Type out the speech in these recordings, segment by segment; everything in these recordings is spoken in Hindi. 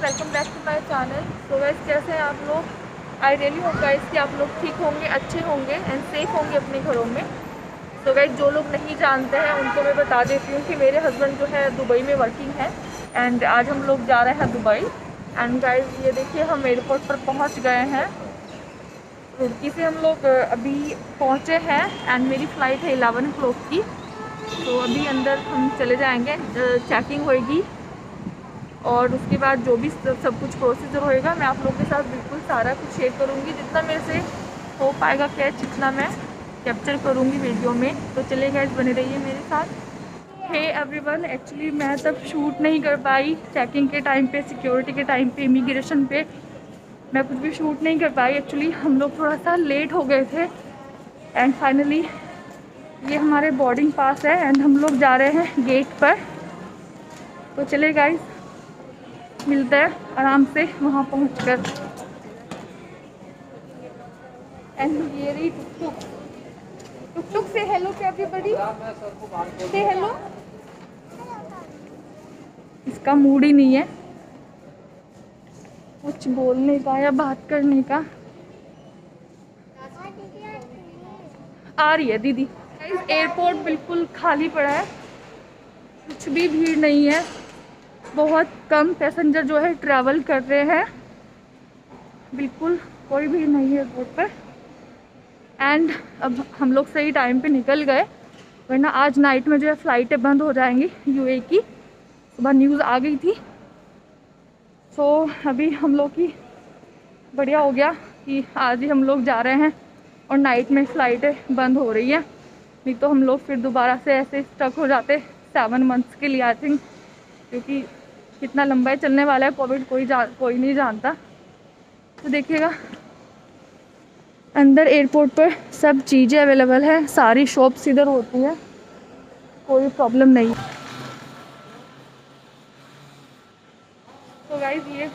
Welcome back to my channel. तो गाइस कैसे हैं आप लोग? आई रियली होप गाइस कि आप लोग ठीक होंगे, अच्छे होंगे एंड सेफ होंगे अपने घरों में। तो गाइस जो लोग नहीं जानते हैं उनको मैं बता देती हूँ कि मेरे हस्बैंड जो है दुबई में वर्किंग है एंड आज हम लोग जा रहे हैं दुबई। एंड गाइस ये देखिए हम एयरपोर्ट पर पहुँच गए हैं। रुड़की से हम लोग अभी पहुँचे हैं एंड मेरी फ़्लाइट है 11 o'clock की। तो अभी अंदर हम चले जाएंगे, चेकिंग होएगी और उसके बाद जो भी सब कुछ प्रोसीजर होएगा मैं आप लोगों के साथ बिल्कुल सारा कुछ शेयर करूँगी। जितना मेरे से हो पाएगा कैच इतना मैं कैप्चर करूँगी वीडियो में। तो चलिए गाइस बने रहिए मेरे साथ। हे एवरीवन, एक्चुअली मैं तब शूट नहीं कर पाई चेकिंग के टाइम पे, सिक्योरिटी के टाइम पे, इमिग्रेशन पे मैं कुछ भी शूट नहीं कर पाई। एक्चुअली हम लोग थोड़ा सा लेट हो गए थे एंड फाइनली ये हमारे बोर्डिंग पास है एंड हम लोग जा रहे हैं गेट पर। तो चलिए गाइस मिलते हैं आराम से वहाँ पहुँचकर। एंड ये रही टुक टुक से हेलो टू एवरीबॉडी, से हेलो। इसका मूड ही नहीं है कुछ बोलने का या बात करने का। आ रही है दीदी। एयरपोर्ट बिल्कुल खाली पड़ा है, कुछ भी भीड़ नहीं है, बहुत कम पैसेंजर जो है ट्रैवल कर रहे हैं, बिल्कुल कोई भीड़ नहीं है एयरपोर्ट पर। एंड अब हम लोग सही टाइम पे निकल गए, वरना आज नाइट में जो है फ़्लाइटें बंद हो जाएंगी यूए की। सुबह न्यूज़ आ गई थी। सो अभी हम लोग की बढ़िया हो गया कि आज ही हम लोग जा रहे हैं और नाइट में फ़्लाइटें बंद हो रही हैं, नहीं तो हम लोग फिर दोबारा से ऐसे स्टक हो जाते 7 months के लिए आई थिंक, क्योंकि कितना लंबा चलने वाला है कोविड कोई नहीं जानता। तो देखिएगा अंदर एयरपोर्ट पर सब चीज़ें अवेलेबल है, सारी शॉप्स इधर होती हैं, कोई प्रॉब्लम नहीं। तो गाइस ये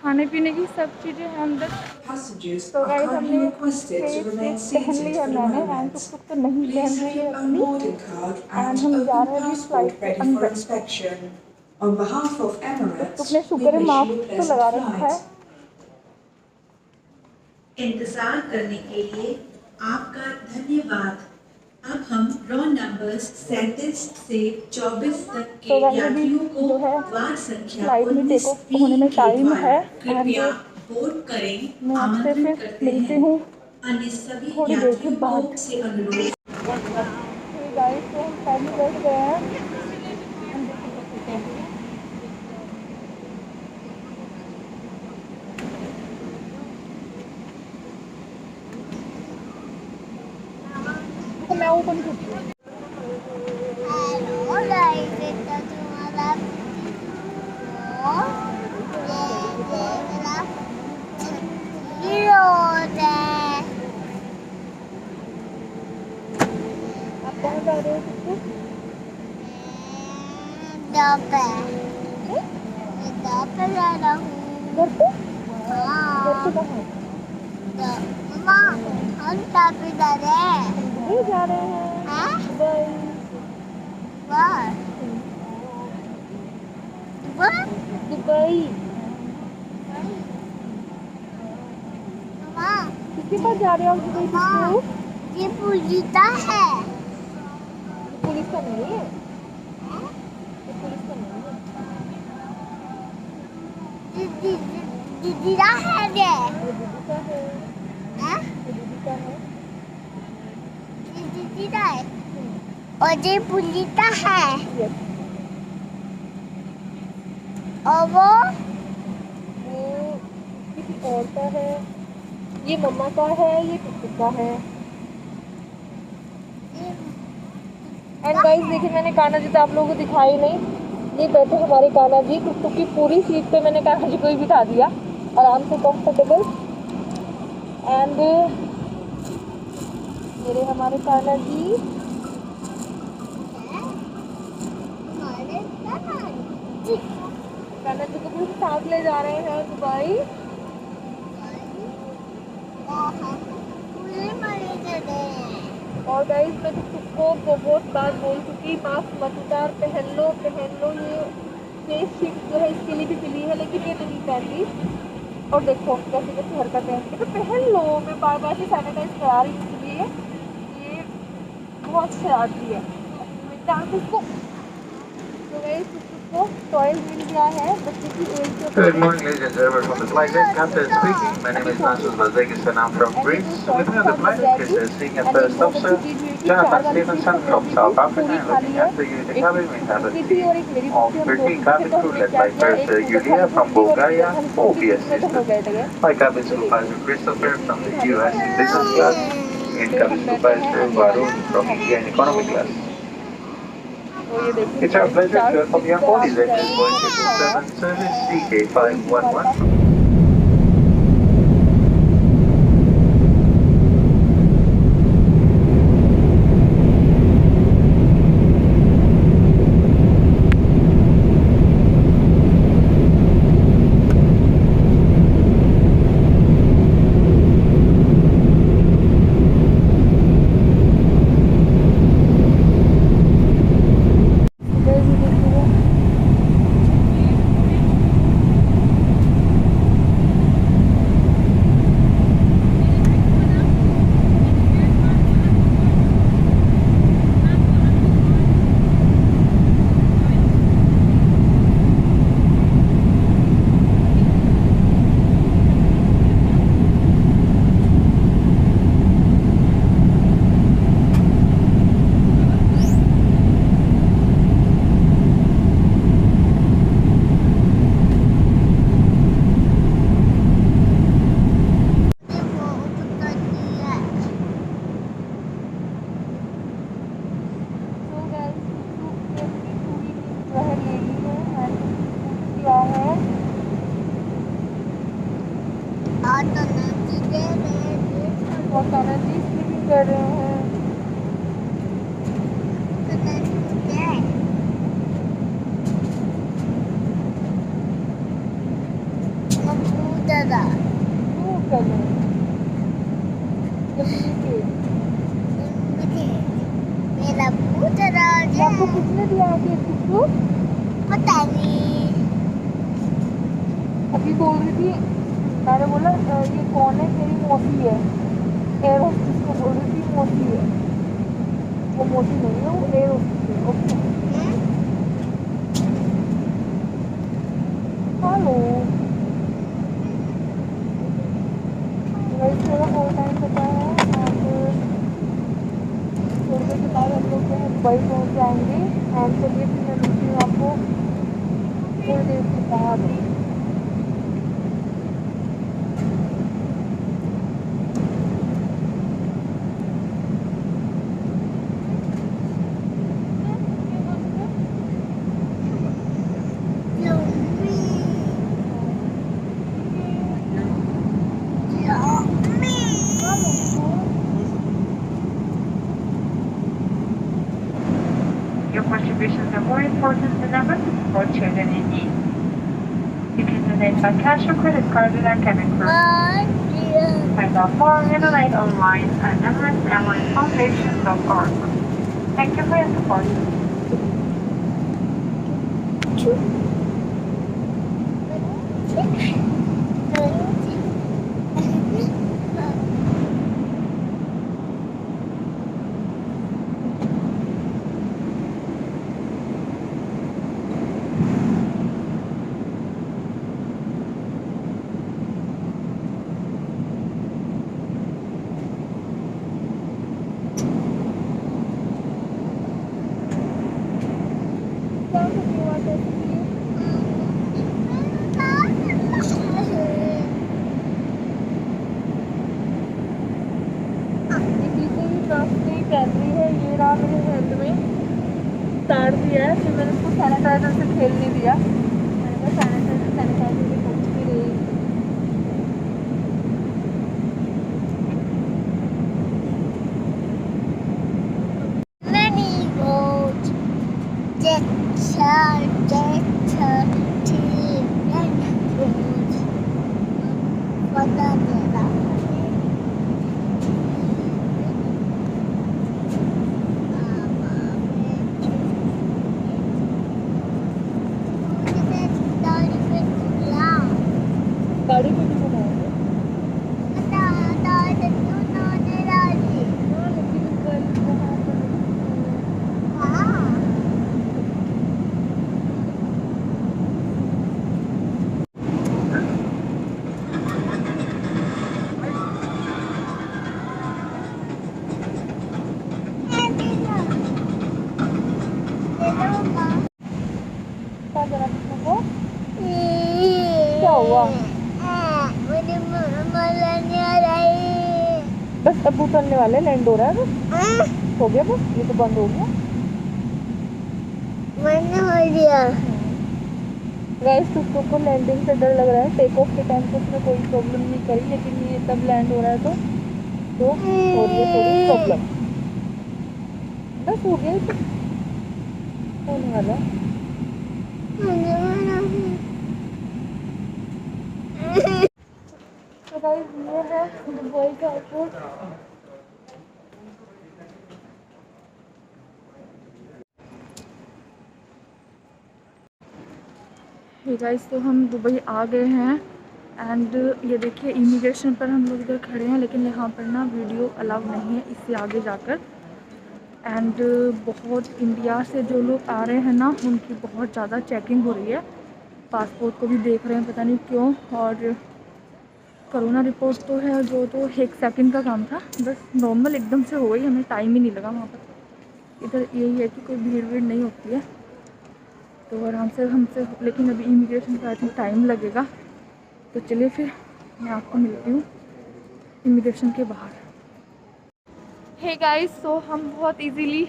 खाने पीने की सब चीज़ें हैं अंदर। तो गाइस हमने पहन ली है मैंने एंड टुक तो नहीं पहन रही है अपनी एंड हम जा रहे हैं अभी फ्लाइट के अंदर। टुक ने शुक्र है मास्क तो लगा रखा है। इंतजार करने के लिए आपका धन्यवाद। अब हम रॉ नंबर 37 से 24 तक के यात्रियों को द्वार संख्या 19 होने में टाइम है कृपया बोर्ड करें। मैं आपसे फिर मिलती हूँ अन्य सभी थोड़ी देर के यात्रियों बाद। को से अनुरोध। गाइस तो हम पहले बैठ गए हैं। तो मैं ओपन करती हूँ। आप कहाँ जा रहे हो? घर पे? घर पे कहाँ? हम जा रहे हैं दुबई। किसके पास जा रहे हो दुबई? ये पुलिस है। पुलिस का नहीं है, पुलिस का नहीं है। दीदी का है ये। दीदी का है। दीदी का है। दीदी का है और ये पुलिस का है। और वो किसी और का है, ये मम्मा का है, ये टुकटुक का है। एंड गाइस देखिए मैंने कान्हा जी तो आप लोगों को दिखाई नहीं, ये बैठे हमारे कान्हा जी। टुकटुक की पूरी सीट पे मैंने कान्हा जी को ही बिठा दिया आराम से कंफर्टेबल। एंड मेरे हमारे कान्हा जी कान्हा जी को भी साथ ले जा रहे हैं दुबई। और गाइस मैं तो खुद को बहुत बार बोल चुकी, मास्क मत उतार, पहन लो ये फेस शीट जो है इसके लिए भी मिली है, लेकिन ये नहीं पहनती। और देखो कैसे कैसे हरकतें हैं, तो पहन लो, मैं बार बार से सैनिटाइज करा रही हूँ, इसलिए ये बहुत शरारती है। मैं चाहती इसको तो गाइस इसको टॉयज मिल गया है बच्चे की एज के Good according. morning, ladies and gentlemen, from the flight deck. Captain speaking. My name is Nasus Vazekis and I'm from Greece. With me on the flight deck is the senior first officer, Jonathan Stevenson from South Africa. And looking after you in the cabin, we have a team of 13 cabin crew led by first Yulia from Bulgaria, OPS system. My cabin supervisor Christopher from the US in business class, and cabin supervisor Varun from India in economy class. तो ये देखिए It's our pleasure to welcome you on board His Emirates Boeing 777 service CK511. बहुत एनर्जी स्लीपिंग कर रहे हैं। क्यों कर रहे हैं? मेरा भूत राज है। आपको किसने दिया है ये खुशबू? पता नहीं। अभी बोल रही थी, मैंने बोला ये कौन है, मेरी मौसी है। एयर होस्टेस को बोल रही थी मौसी है, वो मौसी नहीं है, वो एयर होस्टेस है। ओके हेलो गाइस, थोड़ा और टाइम बचा है और थोड़ी देर के बाद हम लोग जो है दुबई पहुँच जाएंगे। एंड चलिए फिर मैं मिलती हूँ आपको थोड़ी देर के बाद। Your contributions are more important than ever to support children in need. You can donate by cash or credit card with our cabin crew. Find out more and donate online at EmiratesAirlinesFoundation.org. Thank you for your support. Camry है, ये रहा मेरे हैंड में, तार दिया है। फिर मैंने उसको सैनिटाइजर से खेलने दिया। मैंने कहा सैनिटाइजर भी पहुँचती रही। आपको? क्या हुआ? मुझे मम्मा लेने आ रही। बस अब उतरने वाले, लैंड हो रहा है बस, हो गया बस, ये तो बंद हो गया। मैंने हो गया। गाइस टुकटुक को लैंडिंग से डर लग रहा है। टेक ऑफ के टाइम तो उसमें कोई प्रॉब्लम नहीं करी, लेकिन ये तब लैंड हो रहा है तो हो रही है थोड़ी प्रॉब्लम। बस हो गया, ये तो होने वाला है। तो गाइस ये है दुबई का एयरपोर्ट। हे गाइस तो हम दुबई आ गए हैं एंड ये देखिए इमिग्रेशन पर हम लोग इधर खड़े हैं, लेकिन यहाँ पर ना वीडियो अलाउ नहीं है इससे आगे जाकर। एंड बहुत इंडिया से जो लोग आ रहे हैं ना उनकी बहुत ज़्यादा चेकिंग हो रही है। पासपोर्ट को भी देख रहे हैं, पता नहीं क्यों। और कोरोना रिपोर्ट तो है जो, तो 1 सेकंड का काम था, बस नॉर्मल एकदम से हो गई, हमें टाइम ही नहीं लगा वहाँ पर। इधर यही है कि कोई भीड़ वीड़ नहीं होती है तो आराम से हमसे, लेकिन अभी इमिग्रेशन का आई थिंक टाइम लगेगा। तो चलिए फिर मैं आपको मिलती हूँ इमिग्रेशन के बाहर। हे गाइस तो हम बहुत इजीली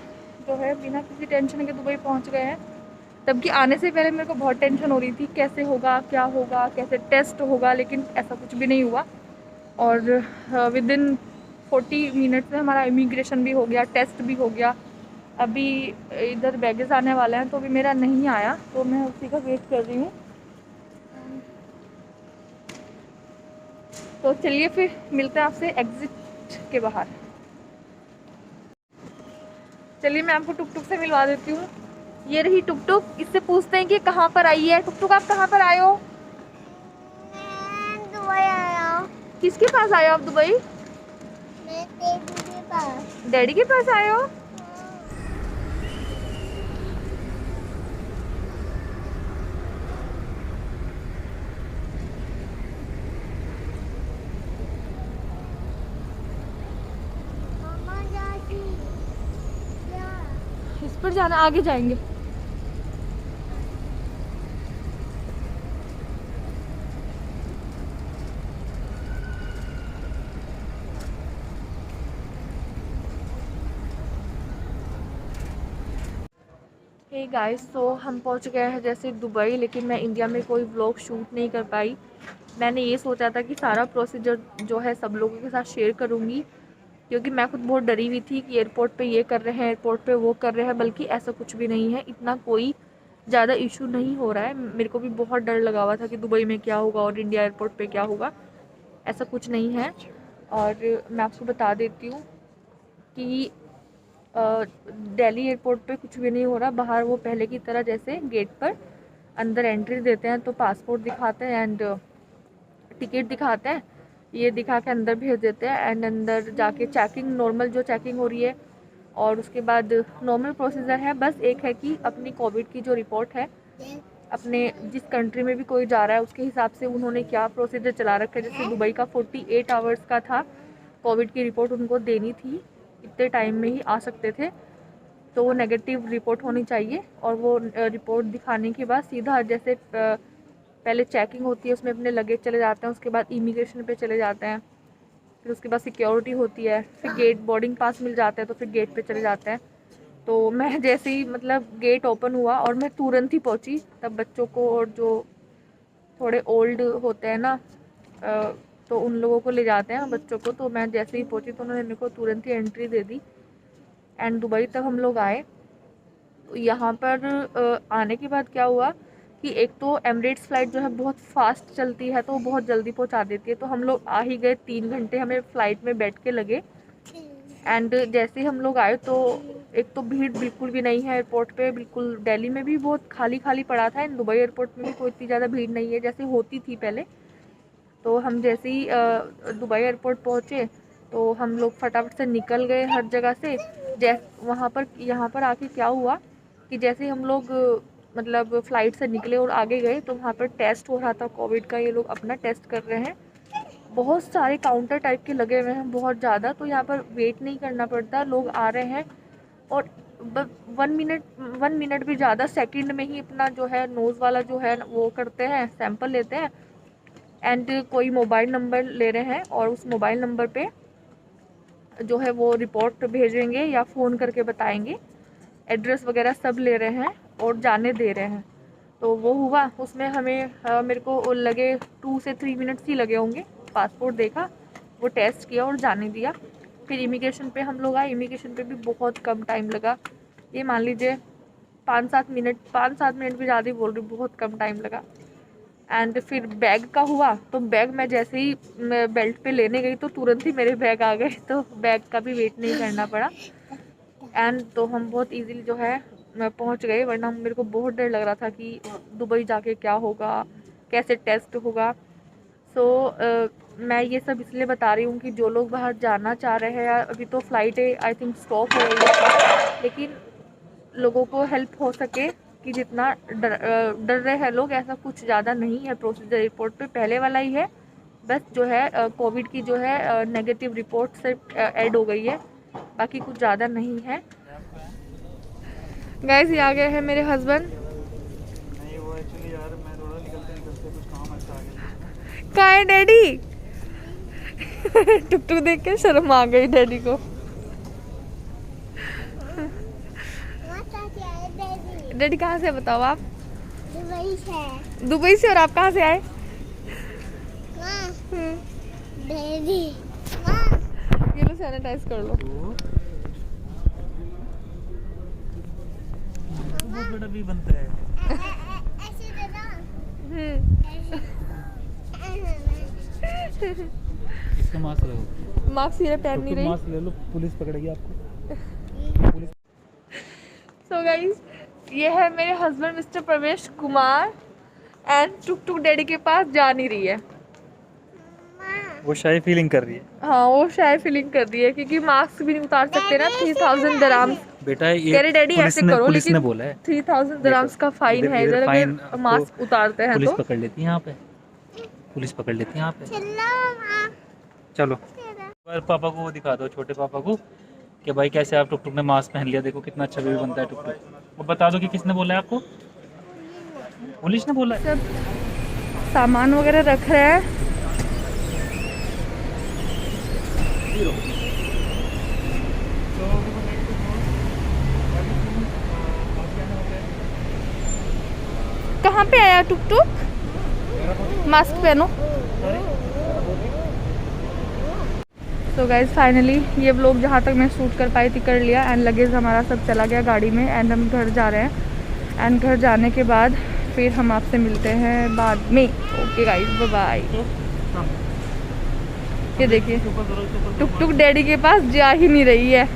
जो है बिना किसी टेंशन के दुबई पहुँच गए हैं। तब कि आने से पहले मेरे को बहुत टेंशन हो रही थी कैसे होगा, क्या होगा, कैसे टेस्ट होगा, लेकिन ऐसा कुछ भी नहीं हुआ। और विद इन 40 मिनट्स में हमारा इमिग्रेशन भी हो गया, टेस्ट भी हो गया। अभी इधर बैगेज आने वाले हैं तो अभी मेरा नहीं आया, तो मैं उसी का वेट कर रही हूँ। तो चलिए फिर मिलते हैं आपसे एग्जिट के बाहर। चलिए मैं आपको टुक टुक से मिलवा देती हूँ। ये रही टुक टुक, इससे पूछते हैं कि कहाँ पर आई है। टुक टुक आप कहाँ पर आए हो? मैं दुबई आया हूँ। किसके पास आए हो आप दुबई? मैं तेरी के पास। डैडी के पास आए हो? मम्मा जाती क्या? इस पर जाना, आगे जाएंगे। हे गाइस तो हम पहुंच गए हैं जैसे दुबई, लेकिन मैं इंडिया में कोई व्लॉग शूट नहीं कर पाई। मैंने ये सोचा था कि सारा प्रोसीजर जो है सब लोगों के साथ शेयर करूँगी, क्योंकि मैं खुद बहुत डरी हुई थी कि एयरपोर्ट पे ये कर रहे हैं, एयरपोर्ट पे वो कर रहे हैं, बल्कि ऐसा कुछ भी नहीं है। इतना कोई ज़्यादा इशू नहीं हो रहा है। मेरे को भी बहुत डर लगा हुआ था कि दुबई में क्या होगा और इंडिया एयरपोर्ट पे क्या होगा। ऐसा कुछ नहीं है। और मैं आपको बता देती हूँ कि दिल्ली एयरपोर्ट पे कुछ भी नहीं हो रहा। बाहर वो पहले की तरह जैसे गेट पर अंदर एंट्री देते हैं तो पासपोर्ट दिखाते हैं एंड टिकट दिखाते हैं, ये दिखा के अंदर भेज देते हैं। एंड अंदर जाके चेकिंग, नॉर्मल जो चेकिंग हो रही है, और उसके बाद नॉर्मल प्रोसीजर है। बस एक है कि अपनी कोविड की जो रिपोर्ट है, अपने जिस कंट्री में भी कोई जा रहा है उसके हिसाब से उन्होंने क्या प्रोसीजर चला रखा है। जैसे दुबई का 48 आवर्स का था, कोविड की रिपोर्ट उनको देनी थी, इतने टाइम में ही आ सकते थे, तो वो नेगेटिव रिपोर्ट होनी चाहिए। और वो रिपोर्ट दिखाने के बाद सीधा जैसे पहले चेकिंग होती है, उसमें अपने लगेज चले जाते हैं, उसके बाद इमिग्रेशन पे चले जाते हैं, फिर उसके बाद सिक्योरिटी होती है, फिर गेट बोर्डिंग पास मिल जाता है तो फिर गेट पे चले जाते हैं। तो मैं जैसे ही मतलब गेट ओपन हुआ और मैं तुरंत ही पहुंची, तब बच्चों को और जो थोड़े ओल्ड होते हैं ना तो उन लोगों को ले जाते हैं बच्चों को। तो मैं जैसे ही पहुंची तो उन्होंने मेरे को तुरंत ही एंट्री दे दी एंड दुबई तक हम लोग आए। यहाँ पर आने के बाद क्या हुआ कि एक तो एमिरेट्स फ़्लाइट जो है बहुत फास्ट चलती है तो वो बहुत जल्दी पहुँचा देती है। तो हम लोग आ ही गए, 3 घंटे हमें फ़्लाइट में बैठ के लगे। एंड जैसे ही हम लोग आए तो एक तो भीड़ बिल्कुल भी नहीं है एयरपोर्ट पे, बिल्कुल दिल्ली में भी बहुत खाली खाली पड़ा था, एंड दुबई एयरपोर्ट में भी कोई इतनी ज़्यादा भीड़ नहीं है जैसे होती थी पहले। तो हम जैसे ही दुबई एयरपोर्ट पहुँचे तो हम लोग फटाफट से निकल गए हर जगह से। वहाँ पर यहाँ पर आके क्या हुआ कि जैसे ही हम लोग मतलब फ़्लाइट से निकले और आगे गए तो वहाँ पर टेस्ट हो रहा था कोविड का, ये लोग अपना टेस्ट कर रहे हैं। बहुत सारे काउंटर टाइप के लगे हुए हैं, बहुत ज़्यादा। तो यहाँ पर वेट नहीं करना पड़ता, लोग आ रहे हैं और 1 मिनट भी ज़्यादा, सेकंड में ही अपना जो है नोज़ वाला जो है वो करते हैं, सैंपल लेते हैं। एंड कोई मोबाइल नंबर ले रहे हैं और उस मोबाइल नंबर पे जो है वो रिपोर्ट भेजेंगे या फ़ोन करके बताएंगे। एड्रेस वगैरह सब ले रहे हैं और जाने दे रहे हैं। तो वो हुआ, उसमें हमें मेरे को लगे 2 से 3 मिनट्स ही लगे होंगे। पासपोर्ट देखा, वो टेस्ट किया और जाने दिया। फिर इमिग्रेशन पे हम लोग आए। इमिग्रेशन पे भी बहुत कम टाइम लगा, ये मान लीजिए 5-7 मिनट भी ज़्यादा ही बोल रही हूँ, बहुत कम टाइम लगा। एंड फिर बैग का हुआ, तो बैग मैं जैसे ही बेल्ट पे लेने गई तो तुरंत ही मेरे बैग आ गए, तो बैग का भी वेट नहीं करना पड़ा। एंड तो हम बहुत इजीली जो है पहुंच गए, वरना मेरे को बहुत डर लग रहा था कि दुबई जाके क्या होगा, कैसे टेस्ट होगा। सो मैं ये सब इसलिए बता रही हूँ कि जो लोग बाहर जाना चाह रहे हैं, अभी तो फ़्लाइटें आई थिंक स्टॉप हो रही है, लेकिन लोगों को हेल्प हो सके कि जितना डर रहे हैं लोग, ऐसा कुछ ज़्यादा नहीं है। प्रोसीजर रिपोर्ट पे पहले वाला ही है, बस जो है कोविड की जो है नेगेटिव रिपोर्ट से ऐड हो गई है, बाकी कुछ ज़्यादा नहीं है। गाइस ये आ गए हैं मेरे हस्बैंड। नहीं वो एक्चुअली यार मैं थोड़ा निकलते कुछ काम अच्छा आ गया। कहाँ है डैडी? टुक टुक देख के शर्म आ गई डैडी को। डैडी कहाँ से बताओ आप? दुबई से। दुबई से। और आप कहाँ से आए? डैडी ये लो सैनिटाइज कर लो। बहुत बड़ा भी बनता है। ऐसे दे दो। इसका मास्क लो। मास्क ये पहन नहीं रही। मास्क ले लो, पुलिस पकड़ेगी आपको। सो गाइस ये है मेरे हस्बैंड मिस्टर प्रवेश Kumar. And took took daddy के पास जा नहीं रही है। वो शायद फीलिंग कर रही है। हाँ वो शायद फीलिंग कर रही है, क्योंकि मास्क भी नहीं उतार सकते ना। 3000 दिरहम्स। बेटा ये कह रहे डैडी ऐसे करो, पुलिस ने लेकिन बोला है 3000 दिरहम्स का फाइन है इधर फाइन अगर मास्क उतारते हैं पुलिस तो। पकड़ लेती है यहाँ पे, पुलिस पकड़ लेती है यहाँ पे। चलो चलो और पापा को वो दिखा दो, छोटे पापा को, कि भाई कैसे आप टुक टुक ने मास्क पहन लिया, देखो कितना अच्छा व्यू बनता है टुक टुक। वो बता दो कि किसने बोला है आपको? पुलिस ने बोला है। सब सामान वगैरह रख रहे हैं। कहाँ पे आया टुक टुक? मास्क पहनो। तो गाइज फाइनली ये व्लॉग जहाँ तक मैं शूट कर पाई थी कर लिया। एंड लगेज हमारा सब चला गया गाड़ी में। एंड हम घर जा रहे हैं। एंड घर जाने के बाद फिर हम आपसे मिलते हैं बाद में। Okay guys bye bye. ये देखिए टुक टुक डैडी के पास जा ही नहीं रही है।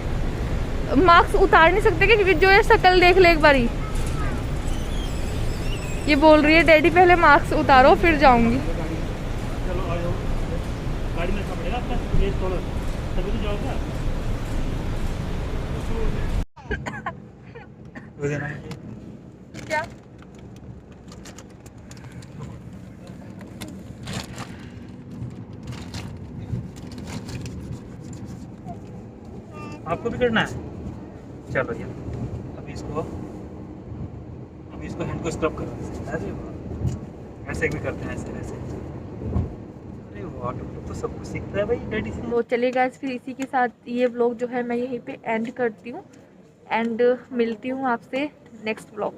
मास्क उतार नहीं सकते क्या? क्योंकि जो ये शक्ल देख ले एक बारी। ये बोल रही है डैडी पहले मास्क उतारो फिर जाऊंगी। चलो आ जाओ, गाड़ी में पड़ेगा आपका प्लेस थोड़ा, तभी तो जाओगे। वो देना क्या? आपको भी करना है? चलो ये अभी इसको हैंड को स्टॉप करो। अरे वाह, ऐसे भी करते हैं, ऐसे ऐसे। अरे वाह, तो सब कुछ सीखता है भाई डैडी से। तो चलिएगा फिर इसी के साथ ये व्लॉग जो है मैं यहीं पे एंड करती हूँ। एंड मिलती हूँ आपसे नेक्स्ट व्लॉग में।